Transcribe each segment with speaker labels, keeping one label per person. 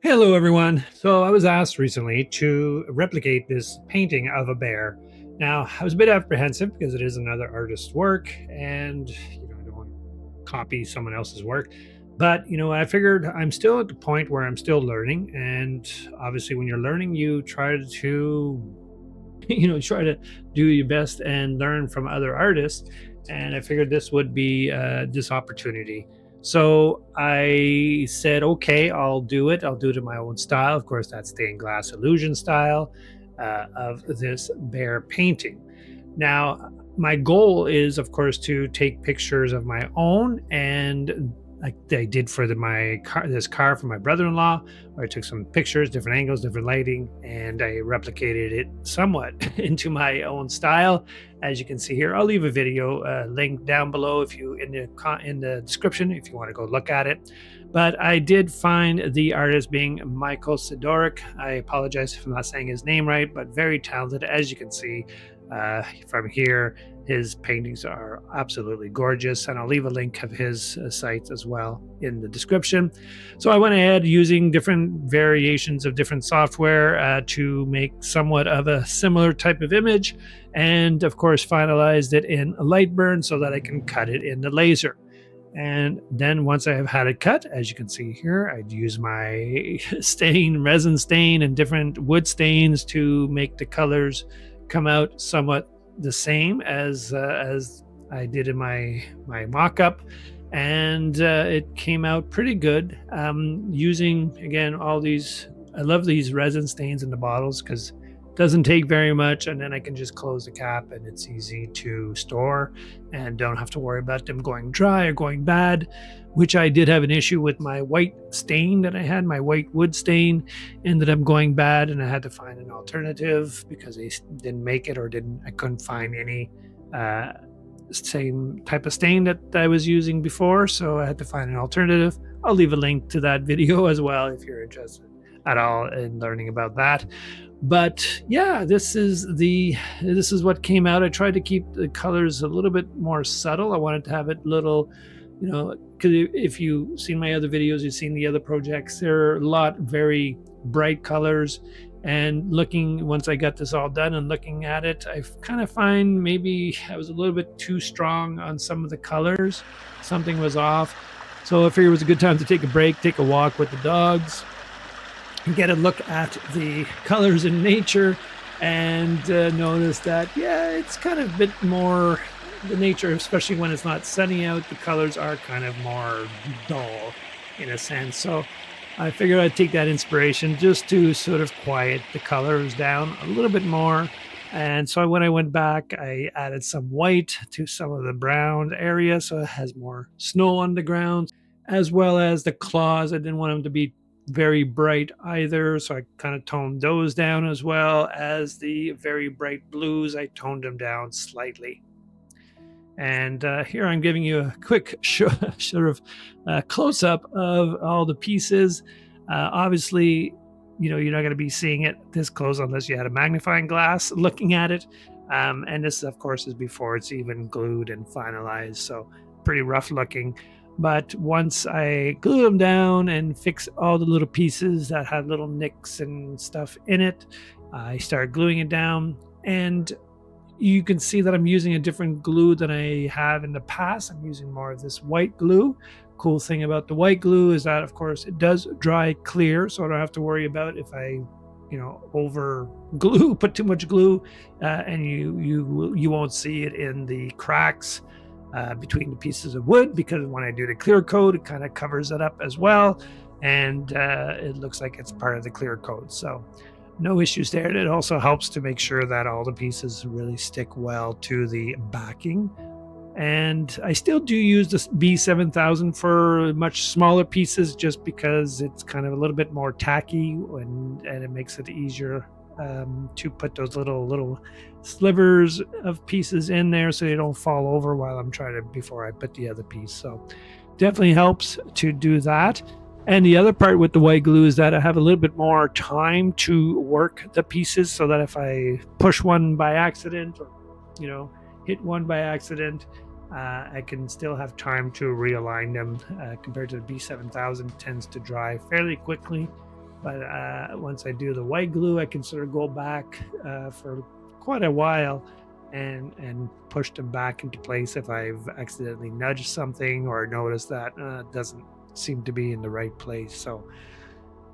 Speaker 1: Hello, everyone. So I was asked recently to replicate this painting of a bear. Now, I was a bit apprehensive because it is another artist's work, and I don't want to copy someone else's work. But I figured I'm still at the point where I'm still learning, and obviously, when you're learning, you try to try to do your best and learn from other artists. And I figured this would be this opportunity. So I said, okay, I'll do it. I'll do it in my own style. Of course, that stained glass illusion style of this bear painting. Now, my goal is, of course, to take pictures of my own, and like I did for this car for my brother-in-law, where I took some pictures, different angles, different lighting, and I replicated it somewhat into my own style. As you can see here, I'll leave a video link down below if you in the description if you want to go look at it. But I did find the artist being Michael Sydoryk. I apologize if I'm not saying his name right, but very talented, as you can see from here. His paintings are absolutely gorgeous, and I'll leave a link of his site as well in the description. So I went ahead using different variations of different software to make somewhat of a similar type of image, and of course finalized it in Lightburn so that I can cut it in the laser. And then once I have had it cut, as you can see here, I'd use my resin stain, and different wood stains to make the colors come out somewhat the same as I did in my mock-up, and it came out pretty good. Using again all these, I love these resin stains in the bottles because it doesn't take very much, and then I can just close the cap, and it's easy to store, and don't have to worry about them going dry or going bad. Which I did have an issue with my white stain that I had, my white wood stain ended up going bad, and I had to find an alternative because they didn't make it, or I couldn't find any uh, same type of stain that I was using before. So I had to find an alternative. I'll leave a link to that video as well if you're interested at all in learning about that. But yeah, this is what came out. I tried to keep the colors a little bit more subtle. I wanted to have it little, because if you've seen my other videos, you've seen the other projects, there are a lot very bright colors. And once I got this all done and looking at it, I kind of find maybe I was a little bit too strong on some of the colors. Something was off. So I figured it was a good time to take a break, take a walk with the dogs, and get a look at the colors in nature, and notice that, yeah, it's kind of a bit more the nature, especially when it's not sunny out, the colors are kind of more dull in a sense. So I figured I'd take that inspiration just to sort of quiet the colors down a little bit more. And so when I went back, I added some white to some of the brown area so it has more snow on the ground, as well as the claws. I didn't want them to be very bright either, so I kind of toned those down, as well as the very bright blues. I toned them down slightly. And here I'm giving you a quick sort of close-up of all the pieces. Obviously, you're not going to be seeing it this close unless you had a magnifying glass looking at it. And this, of course, is before it's even glued and finalized, so pretty rough looking. But once I glue them down and fix all the little pieces that had little nicks and stuff in it, I start gluing it down. And you can see that I'm using a different glue than I have in the past. I'm using more of this white glue. Cool thing about the white glue is that, of course, it does dry clear, so I don't have to worry about if I over glue, put too much glue, and you won't see it in the cracks between the pieces of wood, because when I do the clear coat, it kind of covers it up as well, and it looks like it's part of the clear coat. So no issues there. And it also helps to make sure that all the pieces really stick well to the backing. And I still do use this B7000 for much smaller pieces, just because it's kind of a little bit more tacky, and it makes it easier to put those little slivers of pieces in there so they don't fall over while I'm trying to, before I put the other piece. So definitely helps to do that. And the other part with the white glue is that I have a little bit more time to work the pieces, so that if I push one by accident, or hit one by accident, I can still have time to realign them, compared to the B7000 tends to dry fairly quickly. But once I do the white glue, I can sort of go back for quite a while and push them back into place if I've accidentally nudged something or noticed that doesn't seem to be in the right place. So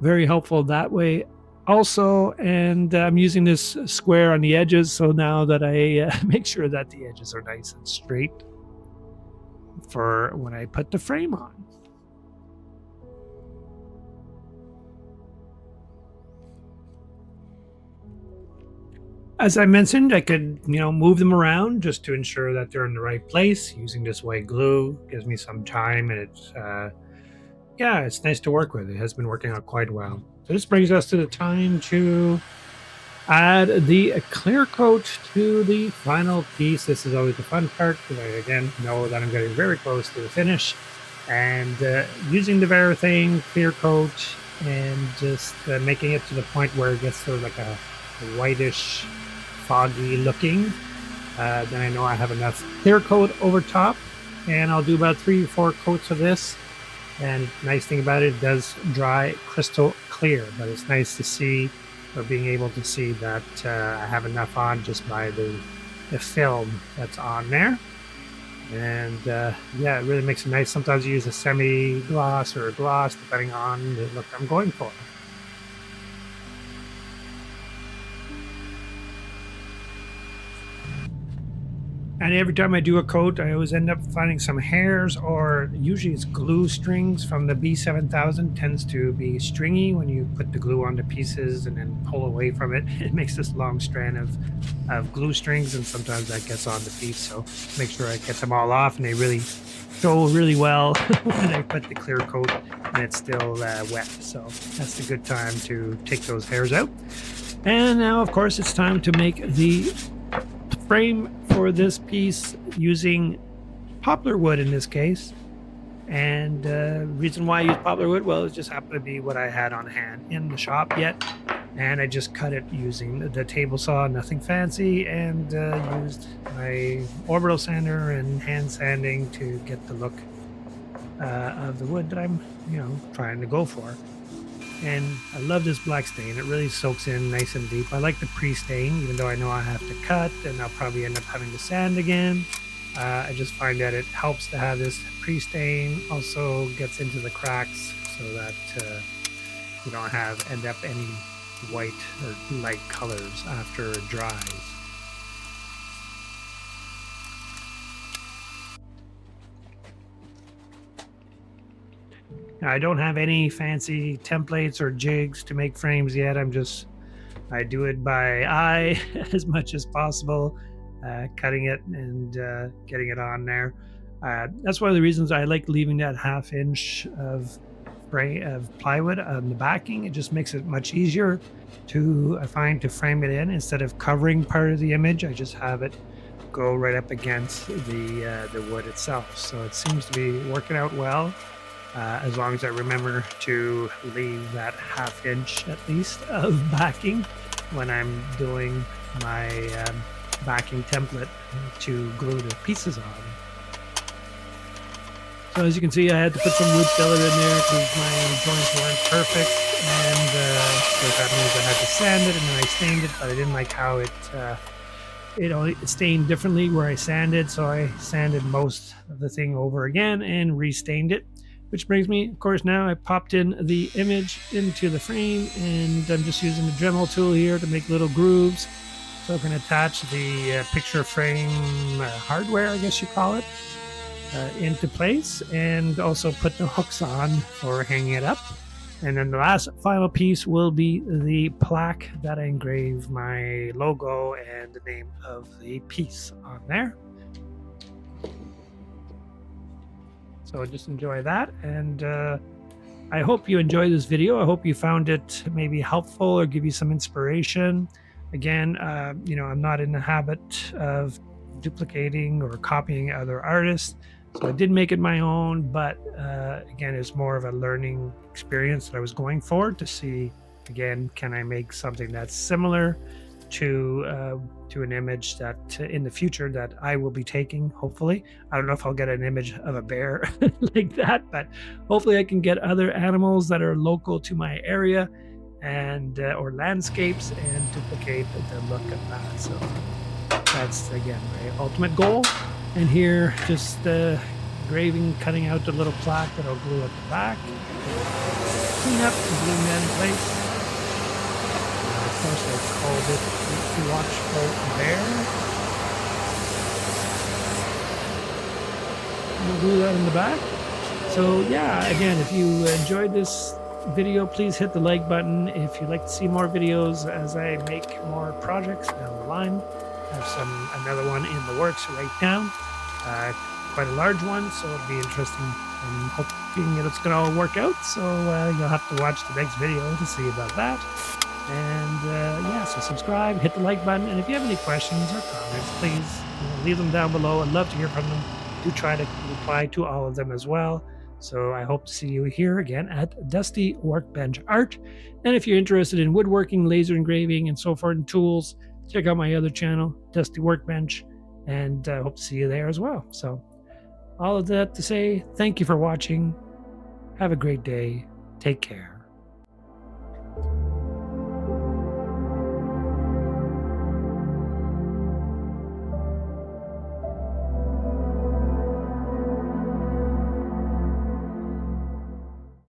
Speaker 1: very helpful that way also. And I'm using this square on the edges, so now that I make sure that the edges are nice and straight for when I put the frame on. As I mentioned, I could, move them around just to ensure that they're in the right place. Using this white glue gives me some time, and yeah, it's nice to work with. It has been working out quite well. So this brings us to the time to add the clear coat to the final piece. This is always the fun part because I, again, know that I'm getting very close to the finish. And using the Varathane clear coat and just making it to the point where it gets sort of like a whitish, foggy looking. Then I know I have enough clear coat over top. And I'll do about 3 or 4 coats of this. And nice thing about it, it does dry crystal clear, but it's nice to see, or being able to see that I have enough on just by the film that's on there. And yeah, it really makes it nice. Sometimes you use a semi-gloss or a gloss, depending on the look I'm going for. And every time I do a coat, I always end up finding some hairs, or usually it's glue strings from the B7000. Tends to be stringy when you put the glue on the pieces and then pull away from it. It makes this long strand of glue strings, and sometimes that gets on the piece. So make sure I get them all off, and they really show really well when I put the clear coat and it's still wet. So that's a good time to take those hairs out. And now, of course, it's time to make the frame for this piece using poplar wood in this case. And reason why I use poplar wood, well, it just happened to be what I had on hand in the shop yet, and I just cut it using the table saw, nothing fancy, and used my orbital sander and hand sanding to get the look of the wood that I'm trying to go for. And I love this black stain. It really soaks in nice and deep. I like the pre-stain, even though I know I have to cut and I'll probably end up having to sand again. I just find that it helps to have this pre-stain. Also gets into the cracks so that you don't end up any white or light colors after it dries. Now, I don't have any fancy templates or jigs to make frames yet. I do it by eye as much as possible, cutting it and getting it on there. That's one of the reasons I like leaving that 1/2 inch of plywood on the backing. It just makes it much easier I find, to frame it in. Instead of covering part of the image, I just have it go right up against the wood itself. So it seems to be working out well. As long as I remember to leave that 1/2 inch at least of backing when I'm doing my backing template to glue the pieces on. So as you can see, I had to put some wood filler in there because my joints weren't perfect, and of course that means I had to sand it, and then I stained it, but I didn't like how it stained differently where I sanded, so I sanded most of the thing over again and restained it. Which brings me, of course, now I popped in the image into the frame, and I'm just using the Dremel tool here to make little grooves. So I can attach the picture frame hardware, I guess you call it, into place, and also put the hooks on for hanging it up. And then the last final piece will be the plaque that I engrave my logo and the name of the piece on there. So just enjoy that, and I hope you enjoyed this video. I hope you found it maybe helpful or give you some inspiration. Again, I'm not in the habit of duplicating or copying other artists, so I did make it my own, but again, it's more of a learning experience that I was going for to see, again, can I make something that's similar to an image that in the future that I will be taking, hopefully. I don't know if I'll get an image of a bear like that, but hopefully I can get other animals that are local to my area and or landscapes and duplicate the look of that. So that's again my ultimate goal. And here, just engraving, cutting out the little plaque that I'll glue at the back. Clean up and gluing that in place. Of course, I called it the Watchful Bear. And I'll glue that in the back. So yeah, again, if you enjoyed this video, please hit the like button. If you'd like to see more videos as I make more projects down the line, I have another one in the works right now, quite a large one, so it'll be interesting. I'm hoping it's going to all work out. So you'll have to watch the next video to see about that. And yeah, so subscribe, hit the like button, and if you have any questions or comments, please leave them down below. I'd love to hear from them. Do try to reply to all of them as well. So I hope to see you here again at Dusty Workbench Art. And if you're interested in woodworking, laser engraving, and so forth, and tools, check out my other channel, Dusty Workbench, and I hope to see you there as well. So all of that to say, thank you for watching. Have a great day. Take care.